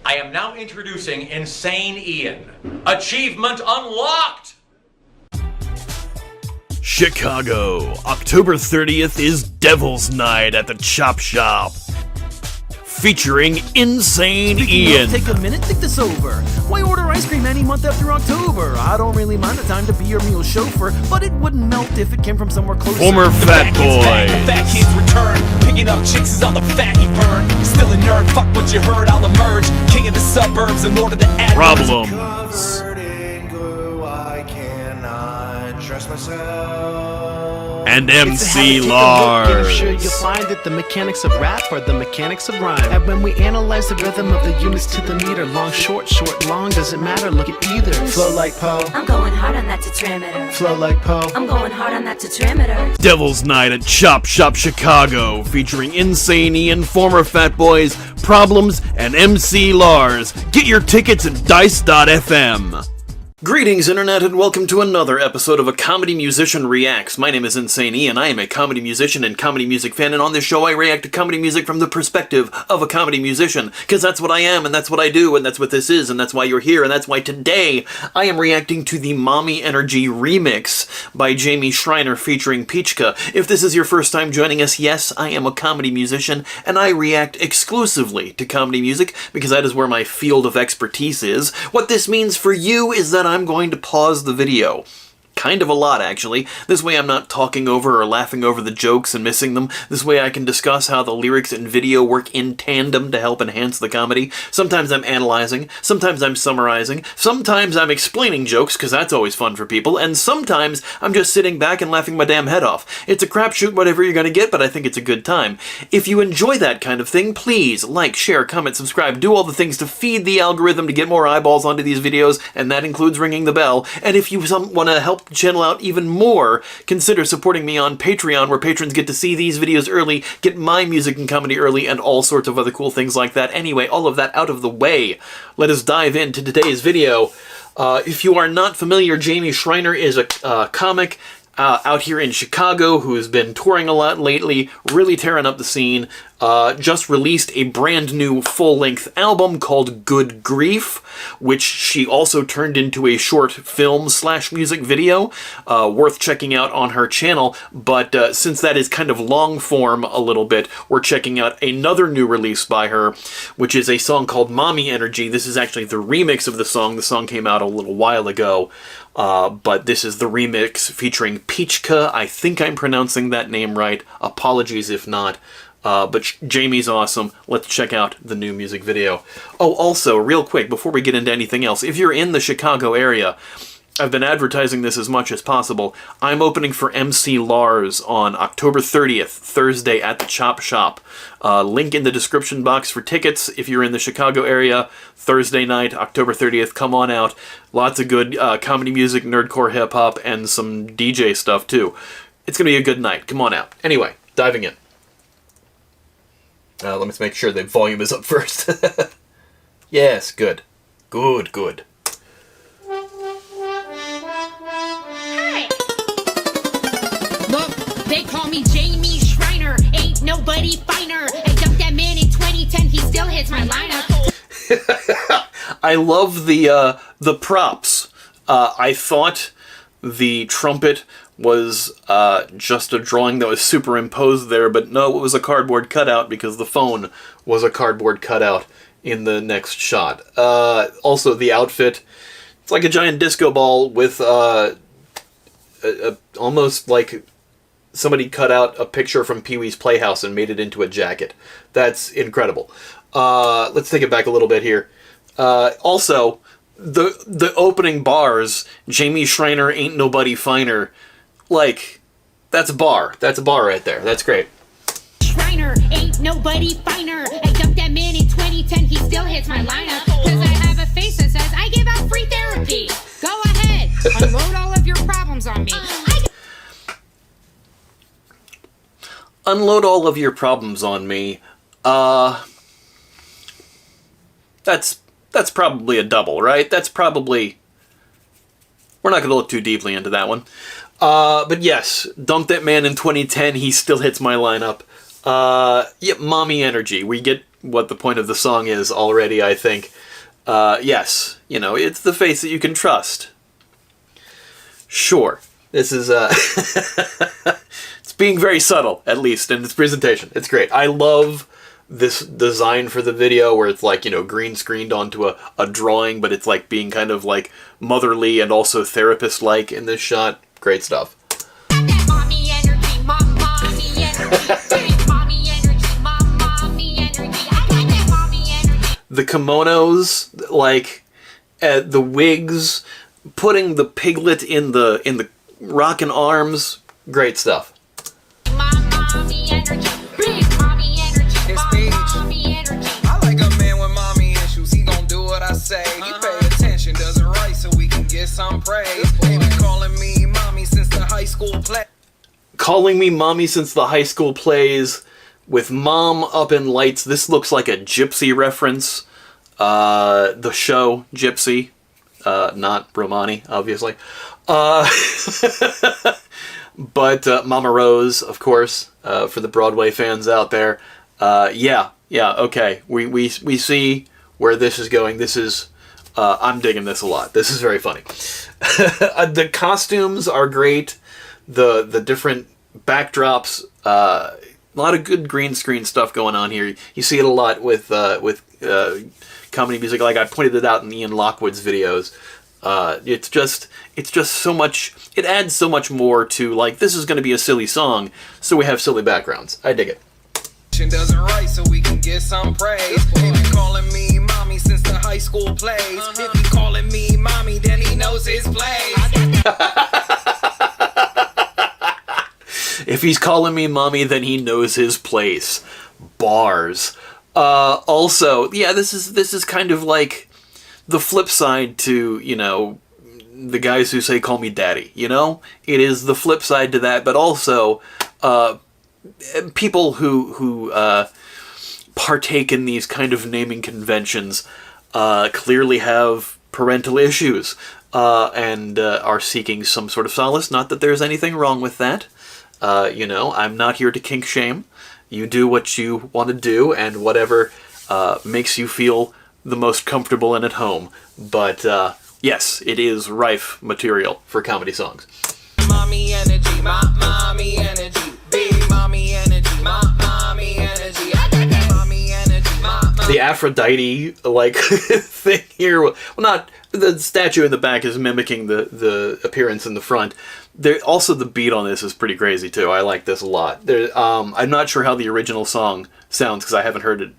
I am now introducing Insane Ian. Achievement unlocked! Chicago, October 30th is Devil's Night at the Chop Shop. Featuring Insane Ian. Take a minute, think this over. Why order ice cream any month after October? I don't really mind the time to be your meal chauffeur, but it wouldn't melt if it came from somewhere closer. Former Fat Boy. Fat kids return. Picking up chicks is all the fat he burned. Still a nerd, fuck what you heard, I'll emerge. King of the suburbs and lord of the ad. Problems. Covered in glue, I cannot trust myself. And MC Lars. I'm sure you'll find that the mechanics of rap are the mechanics of rhyme. And when we analyze the rhythm of the units to the meter, long, short, long, doesn't matter, look at either. Flow like Poe. I'm going hard on that tetrameter. Flow like Poe. I'm going hard on that tetrameter. Devil's Night at Chop Shop Chicago, featuring Insane Ian, former Fat Boys, Problems, and MC Lars. Get your tickets at dice.fm. Greetings, Internet, and welcome to another episode of A Comedy Musician Reacts. My name is Insane Ian. I am a comedy musician and comedy music fan, and on this show I react to comedy music from the perspective of a comedy musician, because that's what I am, and that's what I do, and that's what this is, and that's why you're here, and that's why today I am reacting to the Mommy Energy remix by Jamie Schreiner featuring Peachkka. If this is your first time joining us, yes, I am a comedy musician, and I react exclusively to comedy music, because that is where my field of expertise is. What this means for you is that I'm going to pause the video. Kind of a lot, actually. This way I'm not talking over or laughing over the jokes and missing them. This way I can discuss how the lyrics and video work in tandem to help enhance the comedy. Sometimes I'm analyzing, sometimes I'm summarizing, sometimes I'm explaining jokes, because that's always fun for people, and sometimes I'm just sitting back and laughing my damn head off. It's a crapshoot whatever you're gonna get, but I think it's a good time. If you enjoy that kind of thing, please like, share, comment, subscribe, do all the things to feed the algorithm to get more eyeballs onto these videos, and that includes ringing the bell. And if you want to help channel out even more, consider supporting me on Patreon, where patrons get to see these videos early, get my music and comedy early, and all sorts of other cool things like that. Anyway, all of that out of the way, let us dive into today's video. If you are not familiar, Jamie Schreiner is a comic out here in Chicago who has been touring a lot lately, really tearing up the scene. Just released a brand new full-length album called Good Grief, which she also turned into a short film / music video, worth checking out on her channel. But since that is kind of long form a little bit, we're checking out another new release by her, which is a song called Mommy Energy. This is actually the remix of the song. The song came out a little while ago, but this is the remix featuring Peachkka. I think I'm pronouncing that name right. Apologies if not. But Jamie's awesome. Let's check out the new music video. Oh, also, real quick, before we get into anything else, if you're in the Chicago area, I've been advertising this as much as possible. I'm opening for MC Lars on October 30th, Thursday at the Chop Shop. Link in the description box for tickets if you're in the Chicago area. Thursday night, October 30th, come on out. Lots of good comedy music, nerdcore hip-hop, and some DJ stuff, too. It's going to be a good night. Come on out. Anyway, diving in. Let me make sure the volume is up first. Yes, good. Good. Hi. Look, they call me Jamie Schreiner. Ain't nobody finer. I dumped that man in 2010. He still hits my lineup. I love the props. I thought the trumpet was just a drawing that was superimposed there, but no, it was a cardboard cutout because the phone was a cardboard cutout in the next shot. Also, the outfit, it's like a giant disco ball with almost like somebody cut out a picture from Pee-wee's Playhouse and made it into a jacket. That's incredible. Let's take it back a little bit here. Also, the opening bars, Jamie Schreiner ain't nobody finer. Like, that's a bar. That's a bar right there. That's great. Schreiner, ain't nobody finer. I dumped that man in 2010. He still hits my lineup. Cause I have a face that says I give out free therapy. Go ahead, unload all of your problems on me. Unload all of your problems on me. That's probably a double, right? That's probably... We're not going to look too deeply into that one. But yes, dumped that man in 2010, he still hits my lineup. Yeah, Mommy Energy. We get what the point of the song is already, I think. Yes, you know, it's the face that you can trust. Sure. This is, it's being very subtle, at least, in its presentation. It's great. I love this design for the video where it's like, you know, green screened onto a drawing, but it's like being kind of like motherly and also therapist-like in this shot. Great stuff. Mommy energy, mommy energy, mommy energy, mommy energy. I got that mommy energy. The kimonos, like, the wigs, putting the piglet in the rockin' arms, great stuff. Mommy energy, big mommy energy, It's Peach. mommy energy. I like a man with mommy issues. He gon' do what I say. He pay attention, does it right so we can get some praise. Baby calling me mommy since the high school play. Calling me mommy since the high school plays, with mom up in lights. This looks like a Gypsy reference. The show Gypsy, not Romani, obviously. But Mama Rose, of course, for the Broadway fans out there. Yeah, okay. We see where this is going. This is, I'm digging this a lot. This is very funny. The costumes are great. The different backdrops, a lot of good green screen stuff going on here. You see it a lot with comedy music, like I pointed it out in Ian Lockwood's videos. It's just so much, it adds so much more to, like, this is going to be a silly song, so we have silly backgrounds. I dig it. Does it right so we can get some praise. Baby calling me mommy since the high school plays. If he calling me mommy, then he knows his place. If he's calling me mommy, then he knows his place. Bars. Also, yeah, this is kind of like the flip side to, you know, the guys who say call me daddy, you know? It is the flip side to that, but also people who partake in these kind of naming conventions clearly have parental issues and are seeking some sort of solace. Not that there's anything wrong with that. You know, I'm not here to kink shame. You do what you want to do, and whatever makes you feel the most comfortable and at home. But yes, it is rife material for comedy songs. Mommy energy, mommy energy. Big mommy energy, mommy energy. I got that mommy energy, The Aphrodite, like, thing here, well, not, the statue in the back is mimicking the appearance in the front. There, also, the beat on this is pretty crazy, too. I like this a lot. There, I'm not sure how the original song sounds, because I haven't heard it,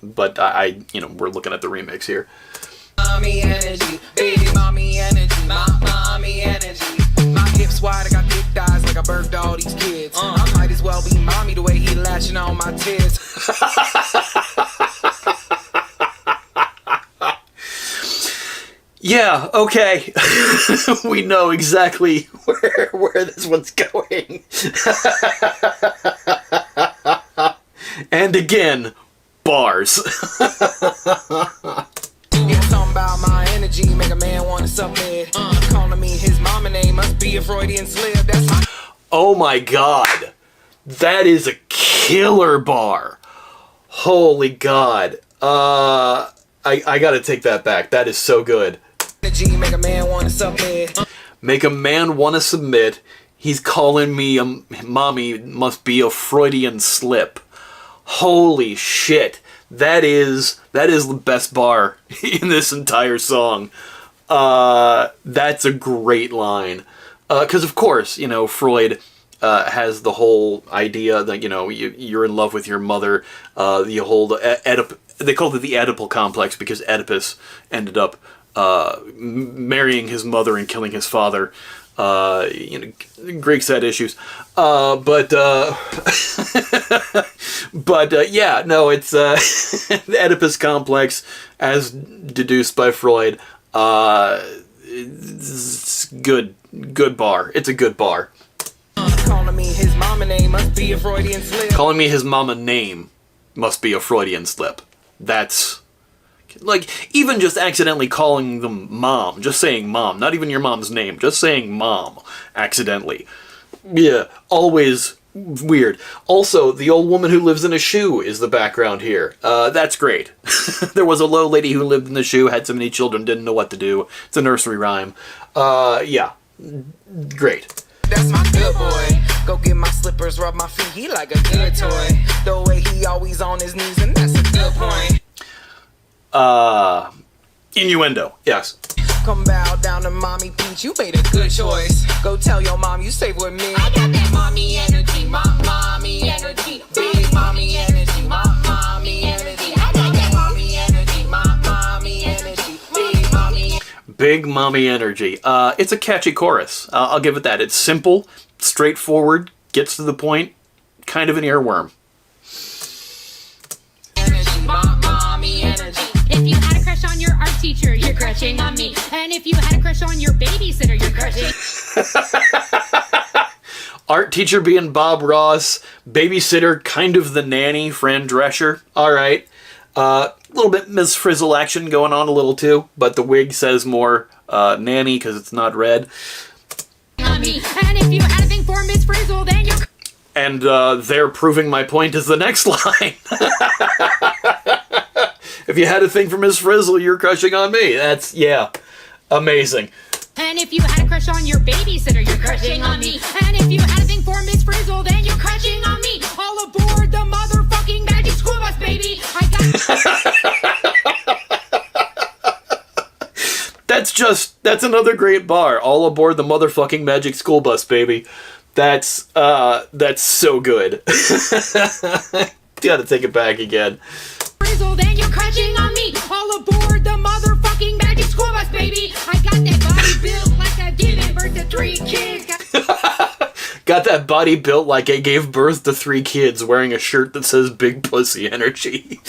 but I, you know, we're looking at the remix here. mommy energy, baby mommy energy, mommy energy. My hips wide, I got big thighs like I birthed all these kids. I might as well be mommy the way he lashing on my tits. Yeah, okay. We know exactly where this one's going. And again, bars. It's something about my energy, make a man want to submit. Calling me his mama name must be a Freudian slip. That's my Oh my god. That is a killer bar. Holy god. I gotta take that back. That is so good. energy, make a man want to submit. Make a man want to submit. He's calling me mommy must be a Freudian slip. Holy shit. That is the best bar in this entire song. That's a great line. Because, of course, you know, Freud has the whole idea that, you know, you're in love with your mother. The whole they called it the Oedipal complex because Oedipus ended up marrying his mother and killing his father. You know, Greeks had issues. But yeah, no, it's the Oedipus complex as deduced by Freud. It's good bar. It's a good bar. Calling me his mama name must be a Freudian slip. Calling me his mama name must be a Freudian slip. That's like, even just accidentally calling them mom, just saying mom, not even your mom's name, just saying mom accidentally. Yeah, always weird. Also, the old woman who lives in a shoe is the background here. That's great. There was a low lady who lived in the shoe, had so many children, didn't know what to do. It's a nursery rhyme. Yeah. Great. That's my good boy. Go get my slippers, rub my feet. He like a good toy. The way he always on his knees, and that's a good point. Innuendo. Yes. Come bow down to mommy Peach. You made a good choice. Go tell your mom you stay with me. I got that mommy energy, mommy energy, big mommy energy, mommy energy. I got that mommy energy, mommy energy, big mommy. Big mommy energy. It's a catchy chorus. I'll give it that. It's simple, straightforward, gets to the point, kind of an earworm. Energy, mommy energy. If you had a crush on your art teacher, you're crushing on me. And if you had a crush on your babysitter, you're crushing. Art teacher being Bob Ross, babysitter kind of the nanny, Fran Drescher. All right. A little bit Miss Frizzle action going on a little too, but the wig says more nanny because it's not red. On me. And if you had a thing for Miss Frizzle, then you're. And they're proving my point is the next line. If you had a thing for Miss Frizzle, you're crushing on me. That's, yeah, amazing. And if you had a crush on your babysitter, you're crushing on me. And if you had a thing for Miss Frizzle, then you're crushing on me. All aboard the motherfucking magic school bus, baby. I got. That's another great bar. All aboard the motherfucking magic school bus, baby. That's so good. Gotta take it back again. Frizzle, then you're crushing on me. All aboard the motherfucking magic school bus, baby. I got that body built like I gave birth to 3 kids. Got that body built like I gave birth to 3 kids wearing a shirt that says Big Pussy Energy.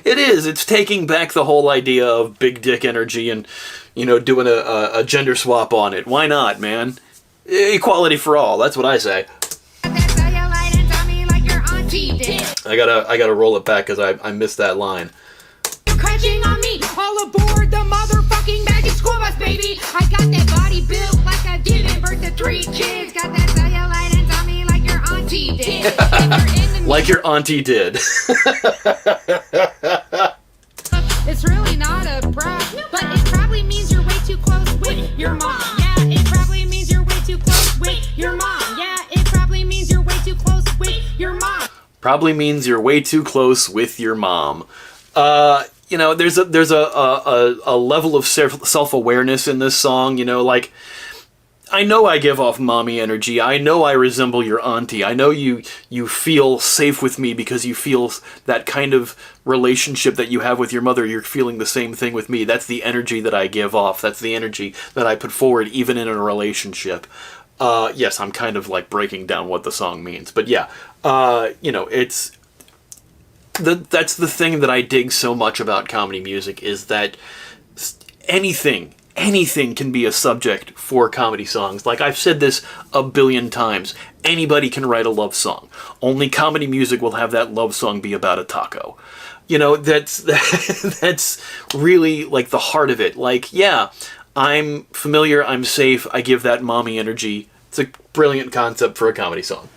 It is. It's taking back the whole idea of big dick energy and, you know, doing a gender swap on it. Why not, man? Equality for all. That's what I say. I gotta roll it back because I missed that line. You're crunching on me, all aboard the motherfucking magic school bus, baby. I got that body built like I given birth to 3 kids. Got that cellulite and tummy like your auntie did. Like your auntie did. It's really not a problem, but it probably means you're way too close with your mom. Yeah, it probably means you're way too close with your mom. Yeah, it probably means you're way too close with your mom. Probably means you're way too close with your mom. You know, there's a level of self-awareness in this song, you know, like, I know I give off mommy energy. I know I resemble your auntie. I know you feel safe with me because you feel that kind of relationship that you have with your mother. You're feeling the same thing with me. That's the energy that I give off. That's the energy that I put forward even in a relationship. Yes, I'm kind of like breaking down what the song means, but yeah, you know, that's the thing that I dig so much about comedy music is that anything can be a subject for comedy songs. Like I've said this a billion times, anybody can write a love song. Only comedy music will have that love song be about a taco. You know, that's really like the heart of it. Like, yeah, I'm familiar, I'm safe, I give that mommy energy. It's a brilliant concept for a comedy song.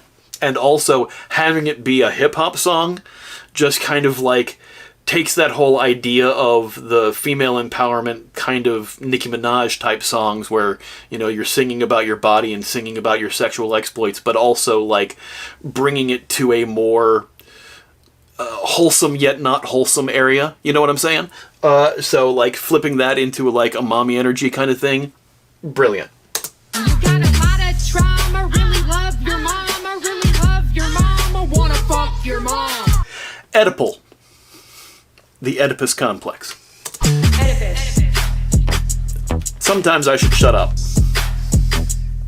And also, having it be a hip-hop song just kind of like takes that whole idea of the female empowerment kind of Nicki Minaj type songs where, you know, you're singing about your body and singing about your sexual exploits, but also like bringing it to a more wholesome yet not wholesome area. You know what I'm saying? So like flipping that into like a mommy energy kind of thing. Brilliant. You got a lot of trauma, really love your mama, really love your mama, wanna fuck your mom. Oedipal. The Oedipus complex. Oedipus. Sometimes I should shut up.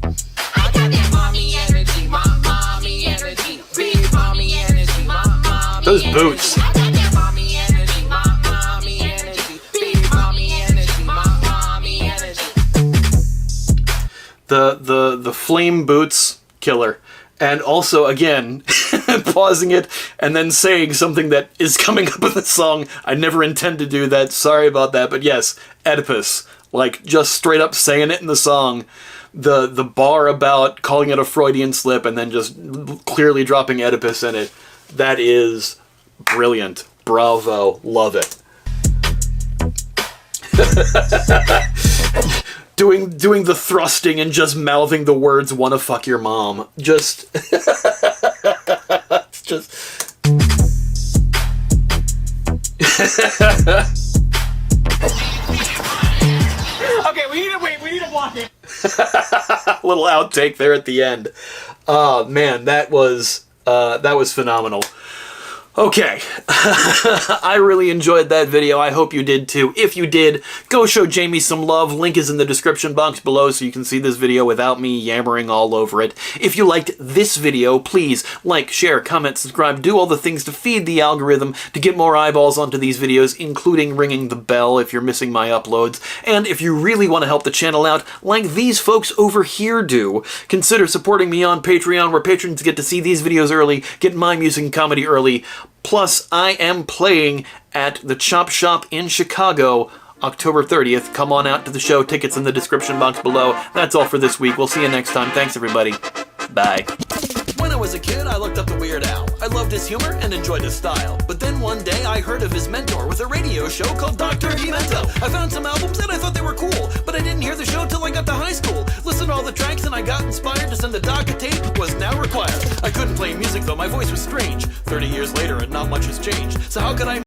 I got that mommy energy, mommy energy, big mommy energy, mommy. Those boots. I got that mommy energy, mommy energy, big mommy energy, mommy energy. The flame boots, killer. And also, again, pausing it and then saying something that is coming up in the song. I never intend to do that. Sorry about that. But yes, Oedipus. like just straight up saying it in the song. The bar about calling it a Freudian slip and then just clearly dropping Oedipus in it, that is brilliant. Bravo. Love it. doing the thrusting and just mouthing the words "wanna fuck your mom." Just it's just Okay, we need to block it. little outtake there at the end. Oh man, that was phenomenal. Okay, I really enjoyed that video. I hope you did too. If you did, go show Jamie some love. Link is in the description box below so you can see this video without me yammering all over it. If you liked this video, please like, share, comment, subscribe, do all the things to feed the algorithm to get more eyeballs onto these videos, including ringing the bell if you're missing my uploads. And if you really want to help the channel out, like these folks over here do, consider supporting me on Patreon, where patrons get to see these videos early, get my music and comedy early. Plus, I am playing at the Chop Shop in Chicago, October 30th. Come on out to the show. Tickets in the description box below. That's all for this week. We'll see you next time. Thanks, everybody. Bye. When I was a kid, I looked up to Weird Al. I loved his humor and enjoyed his style. But then one day, I heard of his mentor with a radio show called Dr. Demento. I found some albums and I thought they were cool, but I didn't hear the show till I got to high school. Listened to all the tracks and I got inspired to send the doc a tape was now required. I couldn't play music though, my voice was strange. 30 years later and not much has changed. So how could I